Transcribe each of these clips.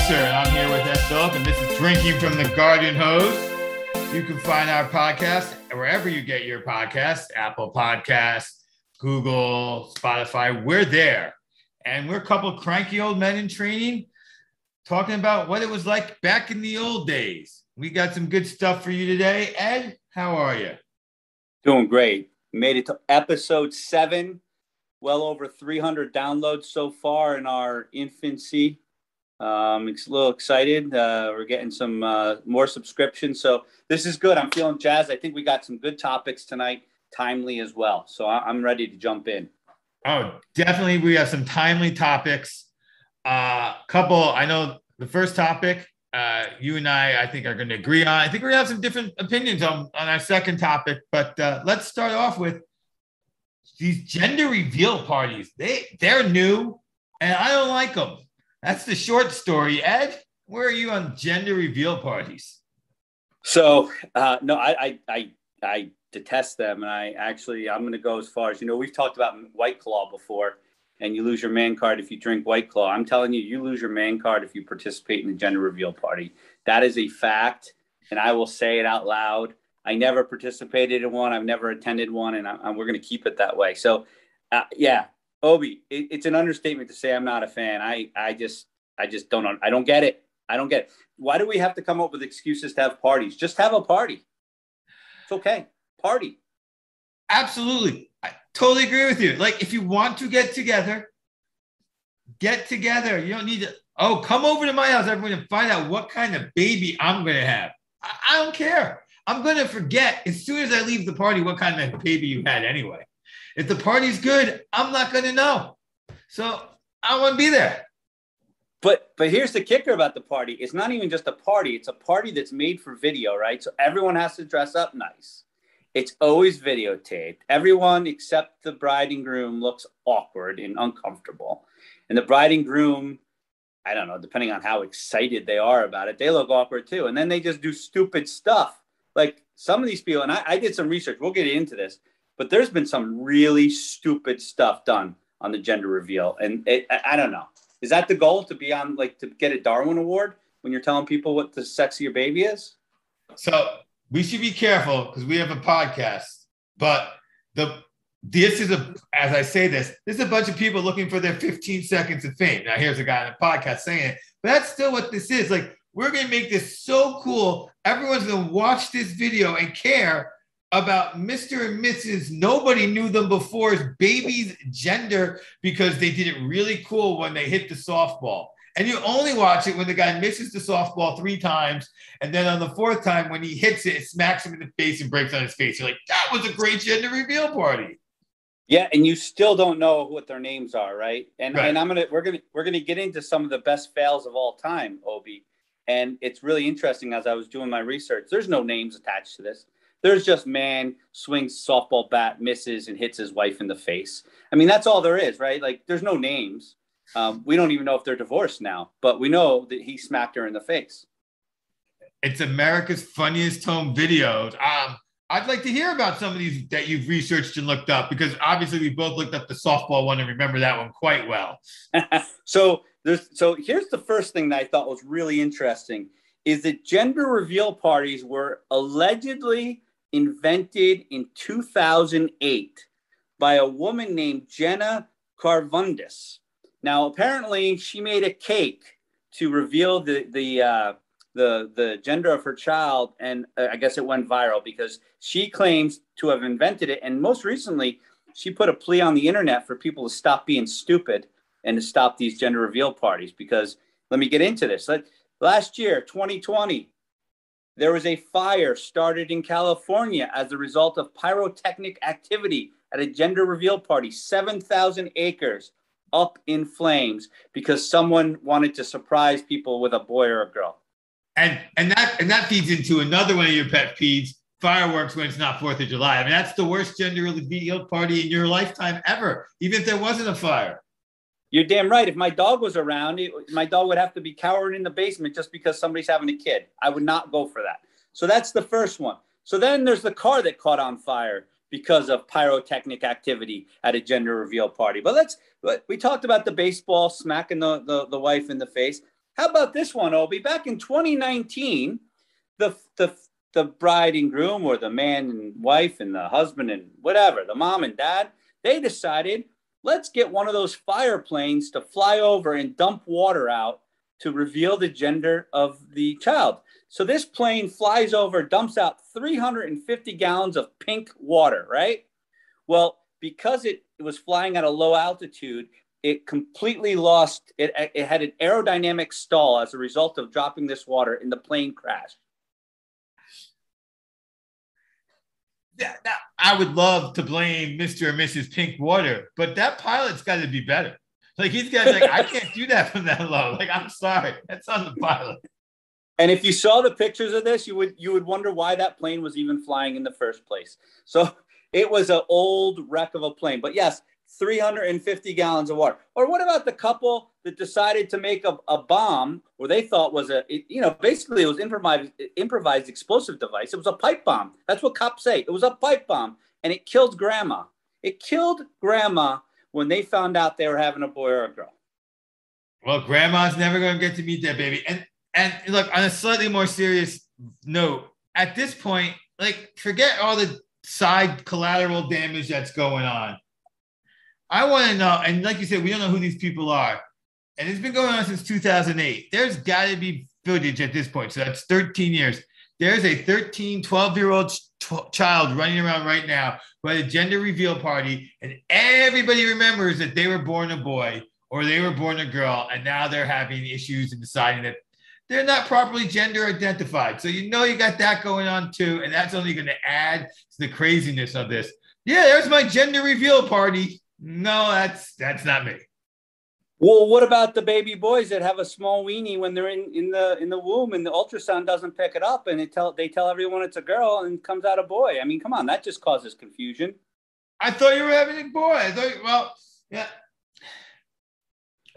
Spencer, and I'm here with Ed Phillip, and this is Drinking from the Garden Hose. You can find our podcast wherever you get your podcasts, Apple Podcasts, Google, Spotify. We're there. And we're a couple of cranky old men in training talking about what it was like back in the old days. We got some good stuff for you today. Ed, how are you? Doing great. Made it to episode 7. Well over 300 downloads so far in our infancy. I'm a little excited. We're getting some more subscriptions. So this is good. I'm feeling jazzed. I think we got some good topics tonight, timely as well. So I'm ready to jump in. Oh, definitely. We have some timely topics. I know the first topic, you and I think are going to agree on. I think we're going to have some different opinions on our second topic, but let's start off with these gender reveal parties. They're new and I don't like them. That's the short story. Ed, where are you on gender reveal parties? So, no, I detest them. And I'm going to go as far as, we've talked about White Claw before, and you lose your man card if you drink White Claw. I'm telling you, you lose your man card if you participate in a gender reveal party. That is a fact. And I will say it out loud. I never participated in one. I've never attended one, and we're going to keep it that way. So, yeah. Obi, it's an understatement to say I'm not a fan. I just don't. I don't get it. I don't get it. Why do we have to come up with excuses to have parties? Just have a party. It's okay. Party. Absolutely. I totally agree with you. Like, if you want to get together. You don't need to, come over to my house, everyone, and find out what kind of baby I'm going to have. I don't care. I'm going to forget as soon as I leave the party what kind of baby you had anyway. If the party's good, I'm not going to know. So I want to be there. But here's the kicker about the party. It's not even just a party. It's a party that's made for video, right? So everyone has to dress up nice. It's always videotaped. Everyone except the bride and groom looks awkward and uncomfortable. And the bride and groom, I don't know, depending on how excited they are about it, they look awkward too. And then they just do stupid stuff. Like some of these people, and I did some research. We'll get into this. But there's been some really stupid stuff done on the gender reveal. And I don't know. Is that the goal, to be on, to get a Darwin Award when you're telling people what the sex of your baby is? So we should be careful because we have a podcast. But this is a bunch of people looking for their 15 seconds of fame. Now, here's a guy on a podcast saying it. But that's still what this is. Like, we're going to make this so cool. Everyone's going to watch this video and care about Mr. and Mrs. Nobody knew them before's baby's gender because they did it really cool when they hit the softball. And you only watch it when the guy misses the softball 3 times. And then on the 4th time, when he hits it, it smacks him in the face and breaks on his face. You're like, that was a great gender reveal party. Yeah, and you still don't know what their names are, right? And right. And we're gonna get into some of the best fails of all time, Obi. And it's really interesting as I was doing my research. There's no names attached to this. There's just man swings softball bat, misses, and hits his wife in the face. I mean, that's all there is, right? Like, there's no names. We don't even know if they're divorced now, but we know that he smacked her in the face. It's America's funniest home videos. I'd like to hear about some of these that you've researched and looked up, because obviously we both looked up the softball one and remember that one quite well. So here's the first thing that I thought was really interesting is that gender reveal parties were allegedly invented in 2008 by a woman named Jenna Karvundis. Now, apparently, she made a cake to reveal the gender of her child, and I guess it went viral because she claims to have invented it. And most recently, she put a plea on the internet for people to stop being stupid and to stop these gender reveal parties. Because let me get into this. Last year, 2020. There was a fire started in California as a result of pyrotechnic activity at a gender reveal party. 7,000 acres up in flames because someone wanted to surprise people with a boy or a girl. And that feeds into another one of your pet peeves: fireworks when it's not 4th of July. I mean, that's the worst gender reveal party in your lifetime ever, even if there wasn't a fire. You're damn right. If my dog was around, my dog would have to be cowering in the basement just because somebody's having a kid. I would not go for that. So that's the first one. So then there's the car that caught on fire because of pyrotechnic activity at a gender reveal party. But we talked about the baseball smacking the wife in the face. How about this one, Obi? Back in 2019, the bride and groom, or the man and wife and the husband and whatever, the mom and dad, they decided, let's get one of those fire planes to fly over and dump water out to reveal the gender of the child. So this plane flies over, dumps out 350 gallons of pink water, right? Well, because it was flying at a low altitude, it completely lost, it had an aerodynamic stall as a result of dropping this water, and the plane crashed. Yeah, I would love to blame Mr. and Mrs. Pinkwater, but that pilot's got to be better. Like, he's got to be like, I can't do that from that low. Like, I'm sorry. That's on the pilot. And if you saw the pictures of this, you would wonder why that plane was even flying in the first place. So it was an old wreck of a plane. But yes, 350 gallons of water. Or what about the couple that decided to make a bomb, or they thought was basically it was improvised explosive device. It was a pipe bomb. That's what cops say. It was a pipe bomb, and it killed grandma. It killed grandma when they found out they were having a boy or a girl. Well, grandma's never going to get to meet that baby. And look, on a slightly more serious note, at this point, like, forget all the side collateral damage that's going on. I want to know, and like you said, we don't know who these people are. And it's been going on since 2008. There's got to be footage at this point. So that's 13 years. There's a 13, 12-year-old child running around right now who had a gender reveal party, and everybody remembers that they were born a boy or they were born a girl, and now they're having issues and deciding that they're not properly gender identified. So you got that going on too, and that's only going to add to the craziness of this. Yeah, there's my gender reveal party. No, that's not me. Well, what about the baby boys that have a small weenie when they're in the womb and the ultrasound doesn't pick it up, and they tell everyone it's a girl and it comes out a boy? I mean, come on, that just causes confusion. I thought you were having a boy. Yeah.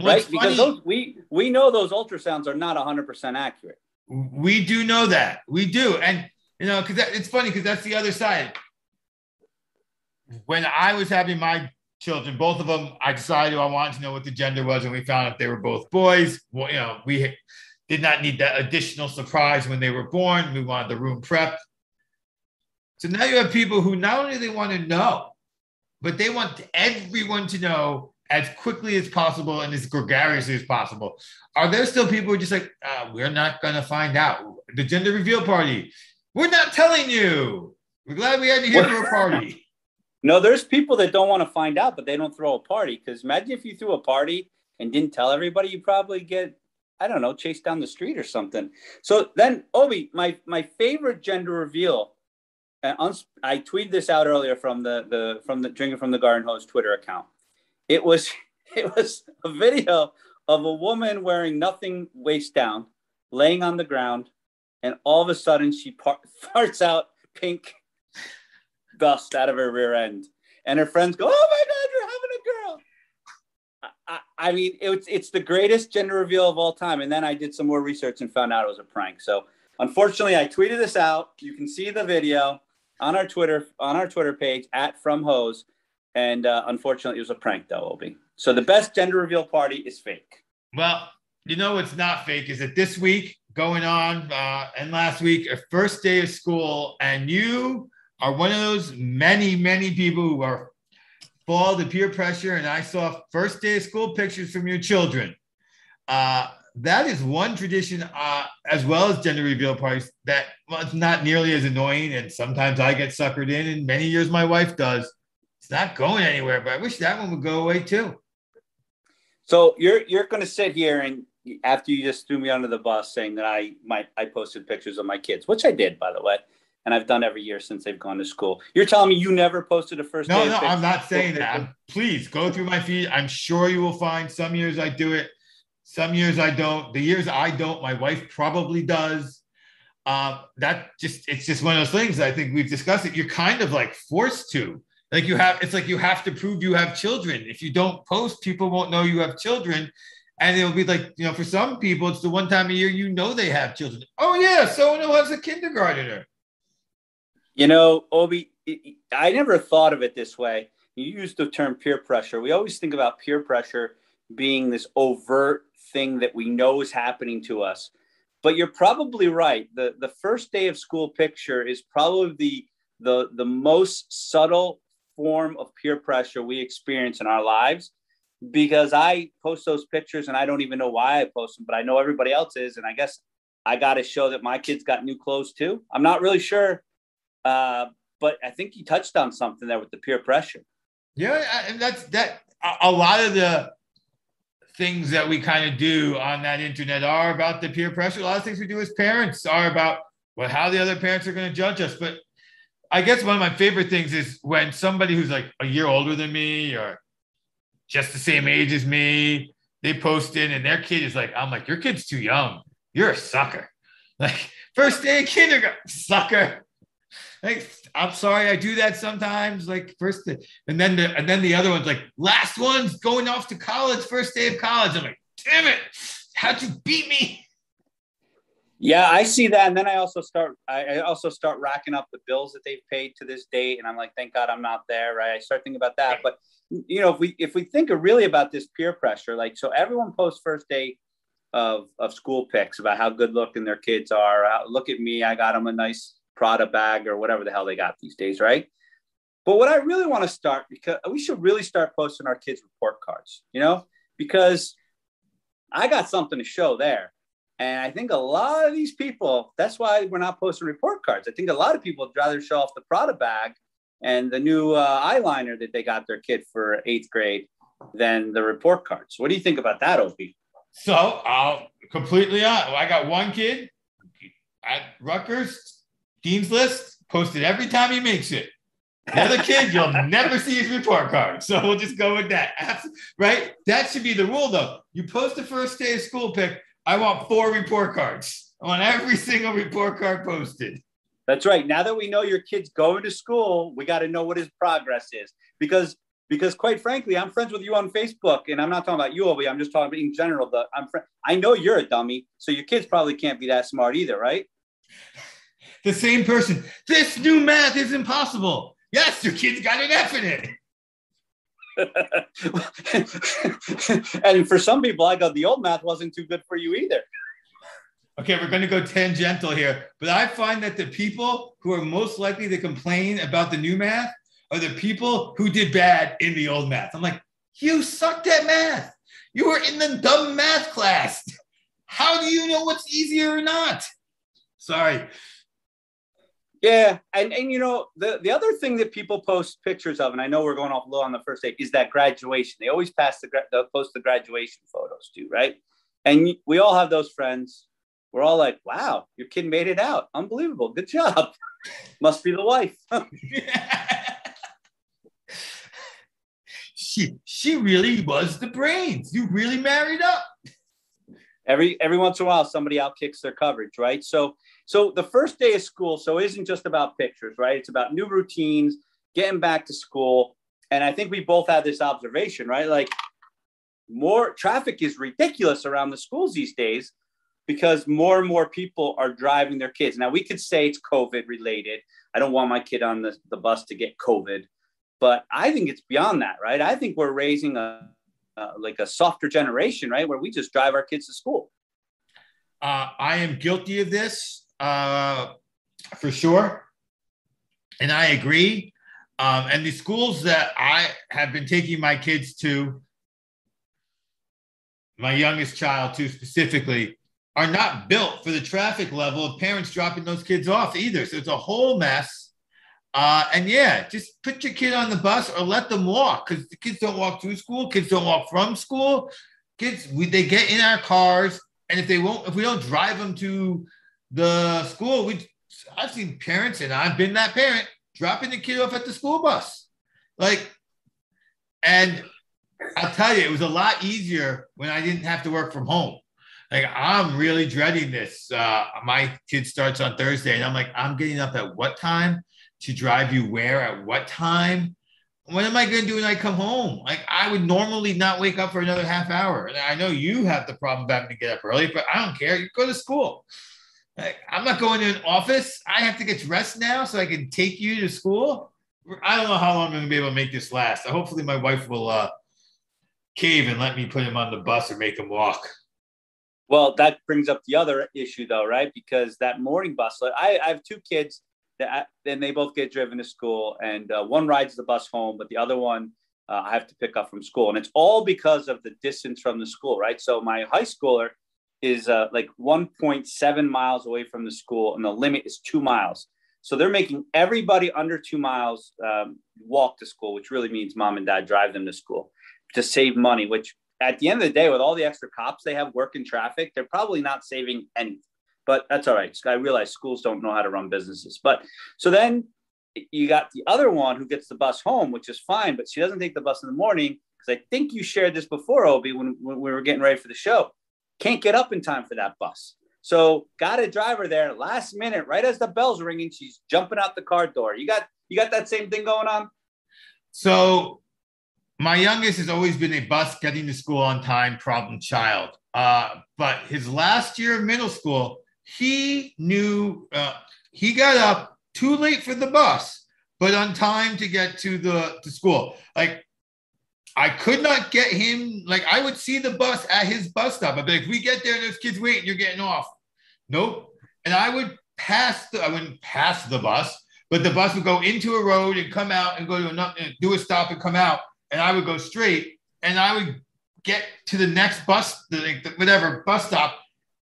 Right, because we know those ultrasounds are not 100% accurate. We do know that. We do. And, because it's funny, because that's the other side. When I was having my children, both of them, I decided I wanted to know what the gender was, and we found out they were both boys. Well, we did not need that additional surprise when they were born. We wanted the room prepped. So now you have people who not only they want to know, but they want everyone to know as quickly as possible and as gregariously as possible. Are there still people who are just like, we're not going to find out? The gender reveal party, we're not telling you. We're glad we had you here for a party. No, there's people that don't want to find out, but they don't throw a party. Because imagine if you threw a party and didn't tell everybody, you probably get, I don't know, chased down the street or something. So then, Obi, my favorite gender reveal, I tweeted this out earlier from the Drinking from the Garden Hose Twitter account. It was a video of a woman wearing nothing waist down, laying on the ground, and all of a sudden she farts out pink dust out of her rear end, and her friends go, "Oh my God, you're having a girl!" I mean, it's the greatest gender reveal of all time. And then I did some more research and found out it was a prank. So unfortunately, I tweeted this out. You can see the video on our Twitter page @FromHose. And unfortunately, it was a prank, though, Obi. So the best gender reveal party is fake. Well, what's not fake is that this week going on and last week, a first day of school, and you are one of those many, many people who fall to peer pressure. And I saw first day of school pictures from your children. That is one tradition, as well as gender reveal parties, that it's not nearly as annoying. And sometimes I get suckered in, and many years my wife does. It's not going anywhere, but I wish that one would go away too. So you're going to sit here, and after you just threw me under the bus saying that I posted pictures of my kids, which I did, by the way, and I've done every year since they've gone to school. You're telling me you never posted a first day? No, I'm not saying that. Please go through my feed. I'm sure you will find some years I do it, some years I don't. The years I don't, my wife probably does. It's just one of those things. I think we've discussed it. You're kind of like forced to. It's like you have to prove you have children. If you don't post, people won't know you have children. And it'll be like, for some people, it's the one time a year they have children. Oh, yeah, so-and-so has a kindergartner. Obi, I never thought of it this way. You used the term peer pressure. We always think about peer pressure being this overt thing that we know is happening to us. But you're probably right. The first day of school picture is probably the most subtle form of peer pressure we experience in our lives, because I post those pictures and I don't even know why I post them, but I know everybody else is. And I guess I got to show that my kids got new clothes too. I'm not really sure. But I think you touched on something there with the peer pressure. Yeah. And that's a lot of the things that we kind of do on that internet are about the peer pressure. A lot of things we do as parents are about how the other parents are going to judge us. But I guess one of my favorite things is when somebody who's like a year older than me or just the same age as me, they post in and their kid is like, I'm like, your kid's too young. You're a sucker. Like, first day of kindergarten, sucker. Like, I'm sorry, I do that sometimes. Like, first day. And then the other one's like, last one's going off to college, first day of college. I'm like, damn it, how'd you beat me? Yeah, I see that. And then I also start racking up the bills that they've paid to this date. And I'm like, thank God I'm not there, right? I start thinking about that. But, you know, if we think really about this peer pressure, like, so everyone posts first day of school pics about how good looking their kids are. Look at me, I got them a nice Prada bag or whatever the hell they got these days, right? But what I really want to start, because we should really start posting our kids' report cards, you know, because I got something to show there. And I think a lot of these people, that's why we're not posting report cards. I think a lot of people would rather show off the Prada bag and the new eyeliner that they got their kid for 8th grade than the report cards. What do you think about that, Opie? So I'll completely honest. I got one kid at Rutgers, Dean's List, posted every time he makes it. The other kid, you'll never see his report card. So we'll just go with that. Right? That should be the rule, though. You post the first day of school pic, I want 4 report cards. I want every single report card posted. That's right. Now that we know your kid's going to school, we got to know what his progress is. Because quite frankly, I'm friends with you on Facebook, and I'm not talking about you, Obi. I'm just talking about in general. I know you're a dummy, so your kids probably can't be that smart either, right? The same person. This new math is impossible. Yes, your kid's got an F in it. And for some people, I go, the old math wasn't too good for you either. Okay, we're going to go tangential here, but I find that the people who are most likely to complain about the new math are the people who did bad in the old math. I'm like, you sucked at math. You were in the dumb math class. How do you know what's easier or not? Sorry. Yeah, and you know, the other thing that people post pictures of, and I know we're going off a little on the first day, is that graduation. They always post the graduation photos too, right? And we all have those friends. We're all like, wow, your kid made it out. Unbelievable. Good job. Must be the wife. She really was the brains. You really married up. Every once in a while, somebody outkicks their coverage, right? So the first day of school, so it isn't just about pictures, right? It's about new routines, getting back to school. And I think we both had this observation, right? Like, more traffic is ridiculous around the schools these days because more and more people are driving their kids. Now, we could say it's COVID related. I don't want my kid on the bus to get COVID, but I think it's beyond that, right? I think we're raising a softer generation, right? Where we just drive our kids to school. I am guilty of this for sure. And I agree. And the schools that I have been taking my kids to, my youngest child to specifically, are not built for the traffic level of parents dropping those kids off either. So it's a whole mess. And yeah, just put your kid on the bus or let them walk, because the kids don't walk through school. Kids don't walk from school. Kids, they get in our cars. And if we don't drive them to the school, I've seen parents, and I've been that parent, dropping the kid off at the school bus. And I'll tell you, it was a lot easier when I didn't have to work from home. Like, I'm really dreading this. My kid starts on Thursday, and I'm like, I'm getting up at what time to drive you where at what time? What am I going to do when I come home? Like, I would normally not wake up for another half hour. And I know you have the problem of having to get up early, but I don't care. You go to school. Like, I'm not going to an office. I have to get dressed now so I can take you to school. I don't know how long I'm going to be able to make this last. Hopefully my wife will cave and let me put him on the bus or make him walk. Well, that brings up the other issue, though, right? Because that morning bus, I have two kids, and they both get driven to school, and one rides the bus home, but the other one I have to pick up from school. And it's all because of the distance from the school, right? So my high schooler is like 1.7 miles away from the school, and the limit is 2 miles. So they're making everybody under 2 miles walk to school, which really means mom and dad drive them to school to save money, which at the end of the day, with all the extra cops they have working traffic, they're probably not saving anything. But that's all right. I realize schools don't know how to run businesses. But so then you got the other one who gets the bus home, which is fine, but she doesn't take the bus in the morning because I think you shared this before, Obi, when we were getting ready for the show. Can't get up in time for that bus. So got a driver there last minute, right as the bell's ringing, she's jumping out the car door. You got that same thing going on? So my youngest has always been a bus getting to school on time problem child. But his last year of middle school, he knew he got up too late for the bus, but on time to get to school. Like, I could not get him. Like, I would see the bus at his bus stop. I'd be like, if we get there, there's kids waiting, you're getting off. Nope. And I wouldn't pass the bus, but the bus would go into a road and come out and go to another, do a stop and come out. And I would go straight, and I would get to the next bus, whatever bus stop,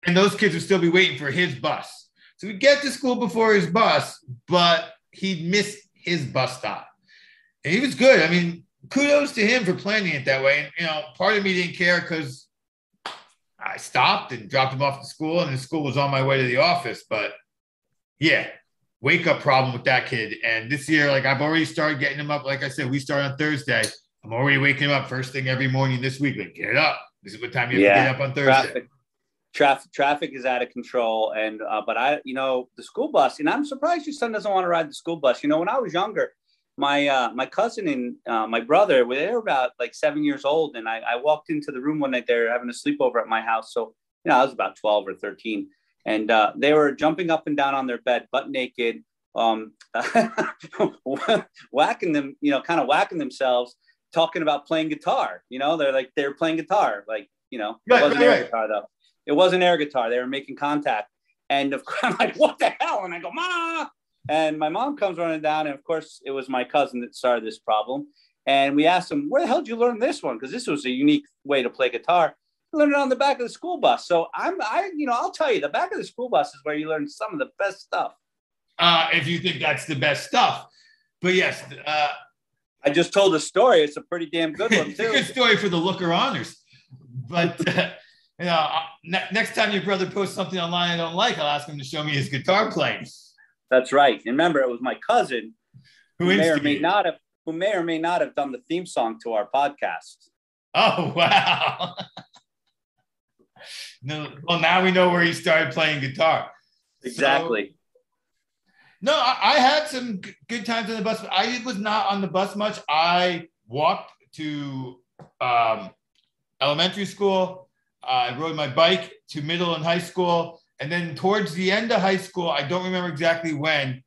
and those kids would still be waiting for his bus. So we'd get to school before his bus, but he'd miss his bus stop. And he was good. I mean, kudos to him for planning it that way. And, part of me didn't care because I stopped and dropped him off to school, and the school was on my way to the office. But yeah, wake up problem with that kid. And this year, like, I've already started getting him up. Like I said, we start on Thursday. I'm already waking him up first thing every morning this week. Like, get up. This is what time you have to get up on Thursday. Traffic is out of control. And, but the school bus, and I'm surprised your son doesn't want to ride the school bus. When I was younger, my cousin and my brother, they were about like 7 years old. And I walked into the room one night, they were having a sleepover at my house. So, I was about 12 or 13, and they were jumping up and down on their bed, butt naked, whacking them, kind of whacking themselves, talking about playing guitar. They're playing guitar, like, it wasn't air guitar though. It wasn't air guitar. They were making contact. And of course, I'm like, what the hell? And I go, Ma! And my mom comes running down. And of course, it was my cousin that started this problem. And we asked him, where the hell did you learn this one? Because this was a unique way to play guitar. I learned it on the back of the school bus. So I'll tell you, the back of the school bus is where you learn some of the best stuff. If you think that's the best stuff. But yes, I just told a story. It's a pretty damn good one, too. It's a good story for the Looker Honors. But, next time your brother posts something online I don't like, I'll ask him to show me his guitar playing. That's right. And remember, it was my cousin who may or may not have done the theme song to our podcast. Oh, wow. No, well, now we know where he started playing guitar. Exactly. No, I had some good times on the bus. I was not on the bus much. I walked to elementary school. I rode my bike to middle and high school. And then towards the end of high school, I don't remember exactly when,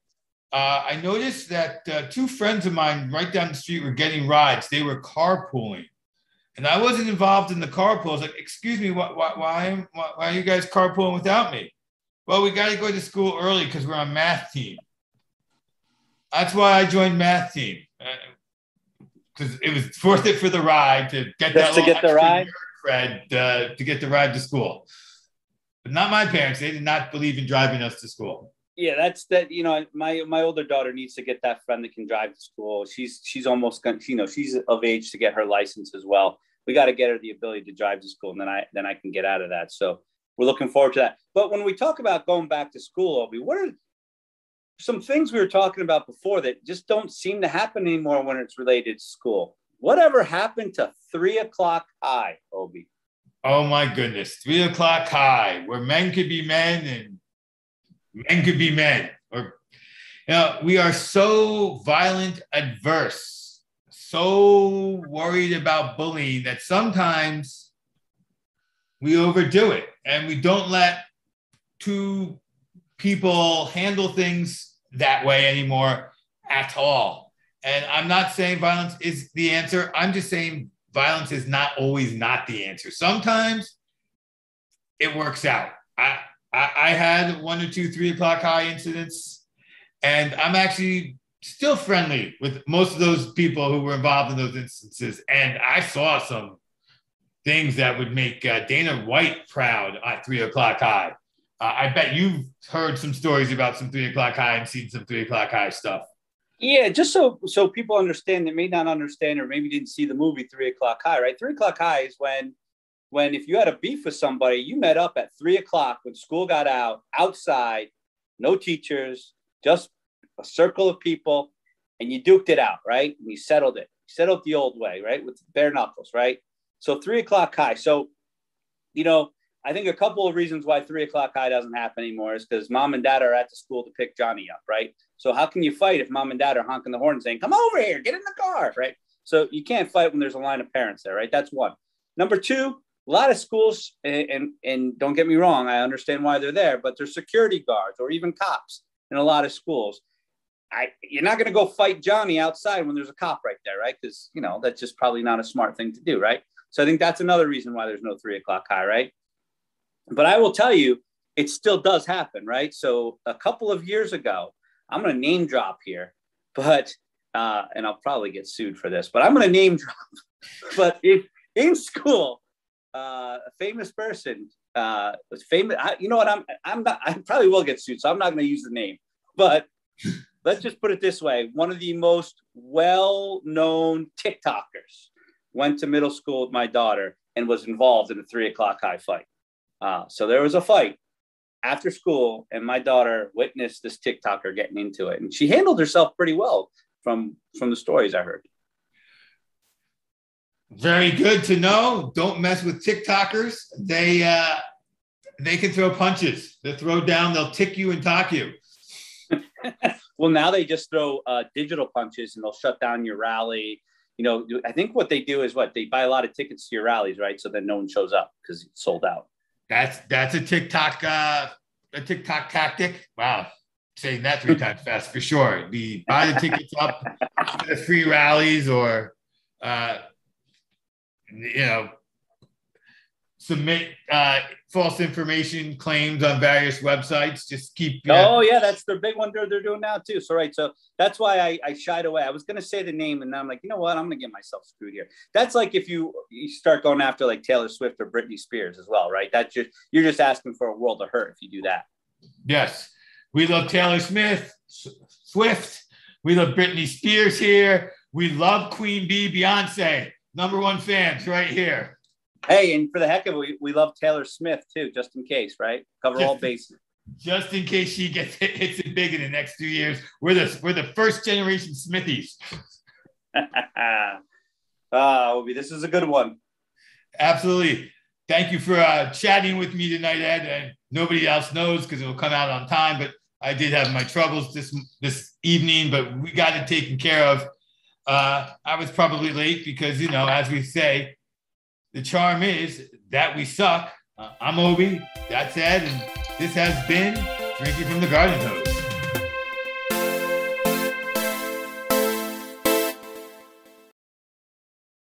I noticed that two friends of mine right down the street were getting rides. They were carpooling. And I wasn't involved in the carpool. I was like, excuse me, why are you guys carpooling without me? Well, we got to go to school early because we're on math team. That's why I joined math team. Because it was worth it for the ride to get that to get the ride, cred, to get the ride to school. But not my parents. They did not believe in driving us to school. Yeah, that's that. My older daughter needs to get that friend that can drive to school. She's almost she's of age to get her license as well. We got to get her the ability to drive to school, and then I can get out of that. So we're looking forward to that. But when we talk about going back to school, Obi, what are some things we were talking about before that just don't seem to happen anymore when it's related to school? Whatever happened to 3 o'clock high, Obi? Oh my goodness, 3 o'clock high, where men could be men and men could be men. Or, we are so violent adverse, so worried about bullying that sometimes we overdo it and we don't let two people handle things that way anymore at all. And I'm not saying violence is the answer. I'm just saying violence is not always not the answer. Sometimes it works out. I had 1 or 2 3 o'clock high incidents, and I'm actually still friendly with most of those people who were involved in those instances. And I saw some things that would make Dana White proud at 3 o'clock high. I bet you've heard some stories about some 3 o'clock high and seen some 3 o'clock high stuff. Yeah, just so people understand, they may not understand or maybe didn't see the movie 3 o'clock high, right? 3 o'clock high is when if you had a beef with somebody, you met up at 3 o'clock when school got out, outside, no teachers, just a circle of people, and you duked it out, right? And you settled it. You settled the old way, right? With bare knuckles, right? So 3 o'clock high. So, I think a couple of reasons why 3 o'clock high doesn't happen anymore is because mom and dad are at the school to pick Johnny up, right? So how can you fight if mom and dad are honking the horn and saying, come over here, get in the car, right? So you can't fight when there's a line of parents there, right? That's one. Number two, a lot of schools, and don't get me wrong, I understand why they're there, but there's security guards or even cops in a lot of schools. You're not going to go fight Johnny outside when there's a cop right there, right? Because, that's just probably not a smart thing to do, right? So I think that's another reason why there's no 3 o'clock high, right? But I will tell you, it still does happen, right? So a couple of years ago, I'm going to name drop here, but, and I'll probably get sued for this, but I'm going to name drop. But in school, a famous person was famous. You know what? I probably will get sued, so I'm not going to use the name. But let's just put it this way: one of the most well-known TikTokers went to middle school with my daughter and was involved in a 3 o'clock high fight. So there was a fight after school, and my daughter witnessed this TikToker getting into it, and she handled herself pretty well from the stories I heard. Very good to know. Don't mess with TikTokers. They can throw punches. They'll throw down. They'll tick you and talk you. Well, now they just throw digital punches, and they'll shut down your rally. I think what they do is they buy a lot of tickets to your rallies, right? So that no one shows up because it's sold out. That's a TikTok tactic. Wow, saying that 3 times fast for sure. Buy the tickets up for the free rallies, or submit false information claims on various websites. Just keep. Oh yeah, that's the big one they're doing now too. So right, so that's why I shied away. I was going to say the name, and then I'm like, you know what? I'm going to get myself screwed here. That's like if you start going after like Taylor Swift or Britney Spears as well, right? You're just asking for a world of hurt if you do that. Yes, we love Taylor Swift. We love Britney Spears here. We love Queen Bee, Beyonce. #1 fans right here. Hey, and for the heck of it, we love Taylor Smith too, just in case, right? Cover all bases. Just in case she hits it big in the next 2 years. We're the first generation Smithies. This is a good one. Absolutely. Thank you for chatting with me tonight, Ed. And nobody else knows because it will come out on time, but I did have my troubles this evening, but we got it taken care of. I was probably late because, as we say, the charm is that we suck. I'm Obi, that's Ed, and this has been Drinking from the Garden Hose.